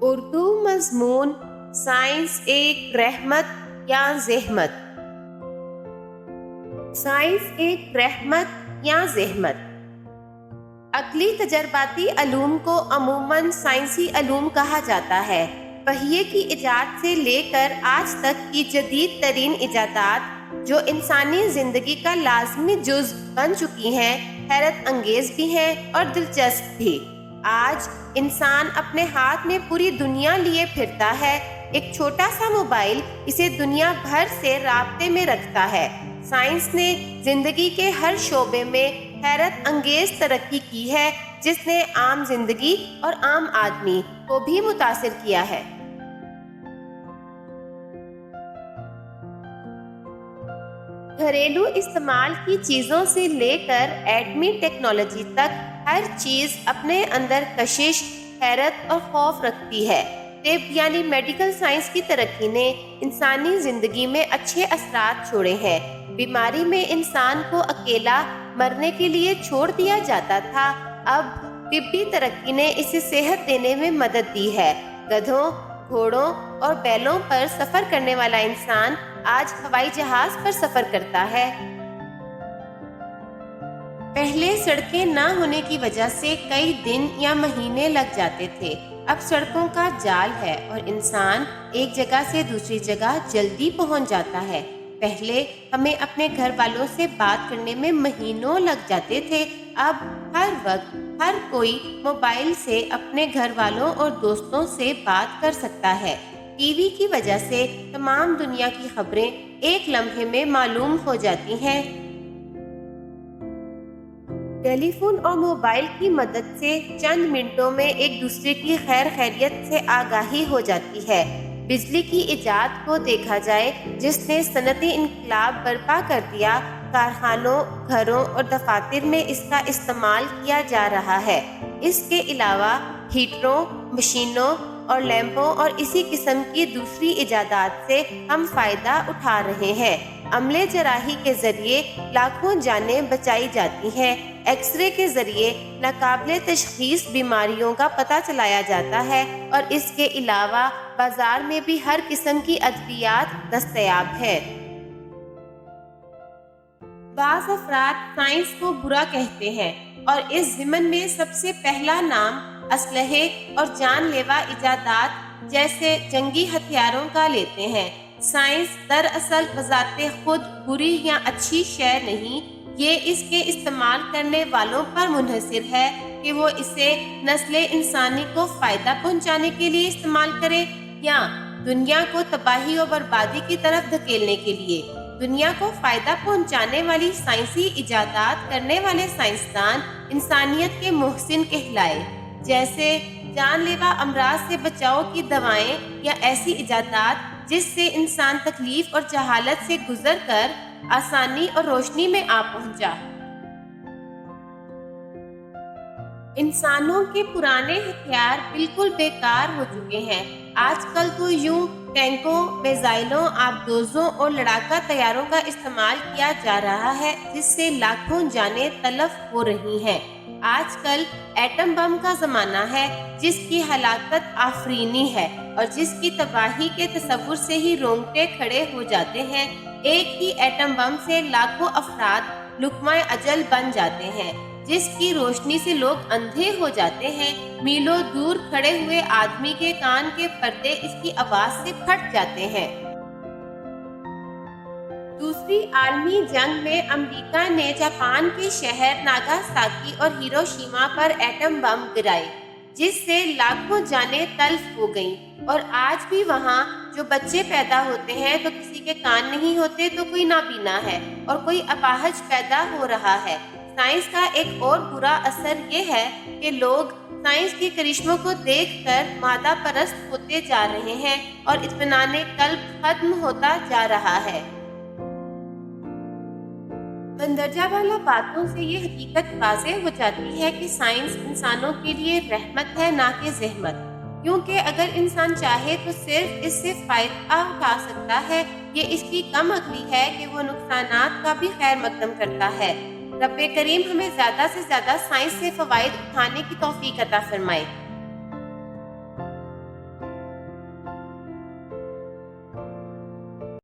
اردو مضمون سائنس ایک رحمت یا زحمت۔ سائنس ایک رحمت یا زحمت۔ عقلی تجرباتی علوم کو عموماً سائنسی علوم کہا جاتا ہے۔ پہیے کی ایجاد سے لے کر آج تک کی جدید ترین ایجادات جو انسانی زندگی کا لازمی جز بن چکی ہیں، حیرت انگیز بھی ہیں اور دلچسپ بھی۔ آج انسان اپنے ہاتھ میں پوری دنیا لیے پھرتا ہے۔ ایک چھوٹا سا موبائل اسے دنیا بھر سے رابطے میں رکھتا ہے۔ سائنس نے زندگی کے ہر شعبے میں حیرت انگیز ترقی کی ہے، جس نے عام زندگی اور عام آدمی کو بھی متاثر کیا ہے۔ گھریلو استعمال کی چیزوں سے لے کر ایٹمی ٹیکنالوجی تک ہر چیز اپنے اندر کشش، حیرت اور خوف رکھتی ہے۔ طب یعنی میڈیکل سائنس کی ترقی نے انسانی زندگی میں اچھے اثرات چھوڑے ہیں۔ بیماری میں انسان کو اکیلا مرنے کے لیے چھوڑ دیا جاتا تھا، اب طبی ترقی نے اسے صحت دینے میں مدد دی ہے۔ گدھوں، گھوڑوں اور بیلوں پر سفر کرنے والا انسان آج ہوائی جہاز پر سفر کرتا ہے۔ پہلے سڑکیں نہ ہونے کی وجہ سے کئی دن یا مہینے لگ جاتے تھے، اب سڑکوں کا جال ہے اور انسان ایک جگہ سے دوسری جگہ جلدی پہنچ جاتا ہے۔ پہلے ہمیں اپنے گھر والوں سے بات کرنے میں مہینوں لگ جاتے تھے، اب ہر وقت ہر کوئی موبائل سے اپنے گھر والوں اور دوستوں سے بات کر سکتا ہے۔ ٹی وی کی وجہ سے تمام دنیا کی خبریں ایک لمحے میں معلوم ہو جاتی ہیں۔ ٹیلی فون اور موبائل کی مدد سے چند منٹوں میں ایک دوسرے کی خیر خیریت سے آگاہی ہو جاتی ہے۔ بجلی کی ایجاد کو دیکھا جائے، جس نے صنعتی انقلاب برپا کر دیا، کارخانوں، گھروں اور دفاتر میں اس کا استعمال کیا جا رہا ہے۔ اس کے علاوہ ہیٹروں، مشینوں اور لیمپوں اور اسی قسم کی دوسری ایجادات سے ہم فائدہ اٹھا رہے ہیں۔ عملے جراحی کے ذریعے لاکھوں جانیں بچائی جاتی ہیں۔ ایکس رے کے ذریعے ناقابل تشخیص بیماریوں کا پتہ چلایا جاتا ہے اور اس کے علاوہ بازار میں بھی ہر قسم کی ادویات دستیاب ہیں۔ بعض افراد سائنس کو برا کہتے ہیں اور اس ضمن میں سب سے پہلا نام اسلحے اور جان لیوا ایجادات جیسے جنگی ہتھیاروں کا لیتے ہیں۔ سائنس دراصل بذات خود بری یا اچھی شے نہیں، یہ اس کے استعمال کرنے والوں پر منحصر ہے کہ وہ اسے نسل انسانی کو فائدہ پہنچانے کے لیے استعمال کرے یا دنیا کو تباہی و بربادی کی طرف دھکیلنے کے لیے۔ دنیا کو فائدہ پہنچانے والی سائنسی ایجادات کرنے والے سائنسدان انسانیت کے محسن کہلائے، جیسے جان لیوا امراض سے بچاؤ کی دوائیں یا ایسی ایجادات جس سے انسان تکلیف اور جہالت سے گزر کر آسانی اور روشنی میں آ پہنچا۔ انسانوں کے پرانے ہتھیار بالکل بیکار ہو چکے ہیں۔ آج کل تو یوں ٹینکوں، میزائلوں، آبدوزوں اور لڑاکا طیاروں کا استعمال کیا جا رہا ہے، جس سے لاکھوں جانیں تلف ہو رہی ہیں۔ آج کل ایٹم بم کا زمانہ ہے، جس کی ہلاکت آفرینی ہے اور جس کی تباہی کے تصور سے ہی رونگٹے کھڑے ہو جاتے ہیں۔ ایک ہی ایٹم بم سے لاکھوں افراد لقمہ اجل بن جاتے ہیں، جس کی روشنی سے لوگ اندھے ہو جاتے ہیں۔ میلوں دور کھڑے ہوئے آدمی کے کان کے پردے اس کی آواز سے پھٹ جاتے ہیں۔ دوسری عالمی جنگ میں امریکہ نے جاپان کے شہر ناگاساکی اور ہیروشیما پر ایٹم بم گرائے، جس سے لاکھوں جانیں تلف ہو گئیں، اور آج بھی وہاں جو بچے پیدا ہوتے ہیں تو کسی کے کان نہیں ہوتے تو کوئی نابینا ہے اور کوئی اپاہج پیدا ہو رہا ہے۔ سائنس کا ایک اور برا اثر یہ ہے کہ لوگ سائنس کے کرشموں کو دیکھ کر مادہ پرست ہوتے جا رہے ہیں اور اطمینان قلب ختم ہوتا جا رہا ہے۔ مندرجہ بالا باتوں سے یہ حقیقت واضح ہو جاتی ہے کہ سائنس انسانوں کے لیے رحمت ہے، نہ کہ زحمت، کیونکہ اگر انسان چاہے تو صرف اس سے فائدہ اٹھا سکتا ہے۔ یہ اس کی کم عقلی ہے کہ وہ نقصانات کا بھی خیر مقدم کرتا ہے۔ رب کریم ہمیں زیادہ سے زیادہ سائنس سے فوائد اٹھانے کی توفیق عطا فرمائے۔